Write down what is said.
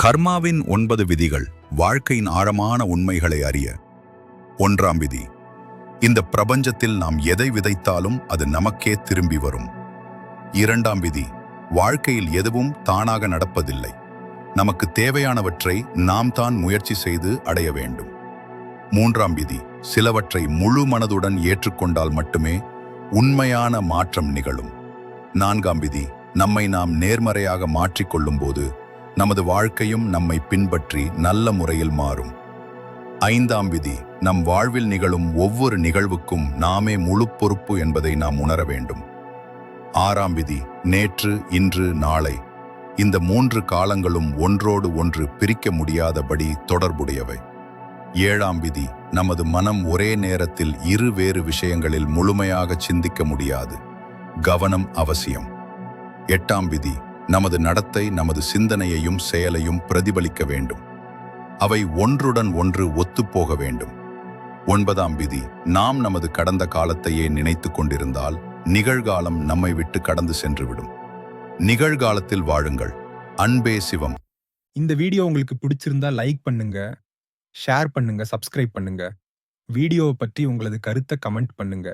கர்மாவின் 9 விதிகள் வாழ்க்கையின் ஆழமான உண்மைகளை அறிய. 1ஆம் விதி, இந்த பிரபஞ்சத்தில் நாம் எதை விதைத்தாலும் அது நமக்கே திரும்பி வரும். 2ஆம் விதி, வாழ்க்கையில் எதுவும் தானாக நடப்பதில்லை. நமக்கு தேவையானவற்றை நாம் தான் முயற்சி செய்து அடைய வேண்டும். 3ஆம் விதி, சிலவற்றை முழு மனதுடன் ஏற்றுக்கொண்டால் மட்டுமே உண்மையான மாற்றம் நிகழும். 4ஆம் விதி, நம்மை நாம் நேர்மறையாக மாற்றிக்கொள்ளும் போது நமது வாழ்க்கையும் நம்மை பின்பற்றி நல்ல முறையில் மாறும். 5ஆம் விதி, நம் வாழ்வில் நிகழும் ஒவ்வொரு நிகழ்வுக்கும் நாமே முழு பொறுப்பு என்பதை நாம் உணர வேண்டும். 6ஆம் விதி, நேற்று, இன்று, நாளை இந்த 3 காலங்களும் ஒன்றோடு ஒன்று பிரிக்க முடியாதபடி தொடர்புடையவை. 7ஆம் விதி, நமது மனம் ஒரே நேரத்தில் வேறு விஷயங்களில் முழுமையாக சிந்திக்க முடியாது. கவனம் அவசியம். 8ஆம் விதி, நமது நடத்தை நமது சிந்தனையையும் செயலையும் பிரதிபலிக்க வேண்டும். அவை ஒன்றுடன் ஒன்று ஒத்துப்போக வேண்டும். 9ஆம் விதி, நாம் நமது கடந்த காலத்தையே நினைத்து கொண்டிருந்தால் நிகழ்காலம் நம்மை விட்டு கடந்து சென்றுவிடும். நிகழ்காலத்தில் வாழுங்கள். அன்பே சிவம். இந்த வீடியோ உங்களுக்கு பிடிச்சிருந்தா லைக் பண்ணுங்க, ஷேர் பண்ணுங்க, சப்ஸ்கிரைப் பண்ணுங்க. வீடியோவை பற்றி உங்களது கருத்தை கமெண்ட் பண்ணுங்க.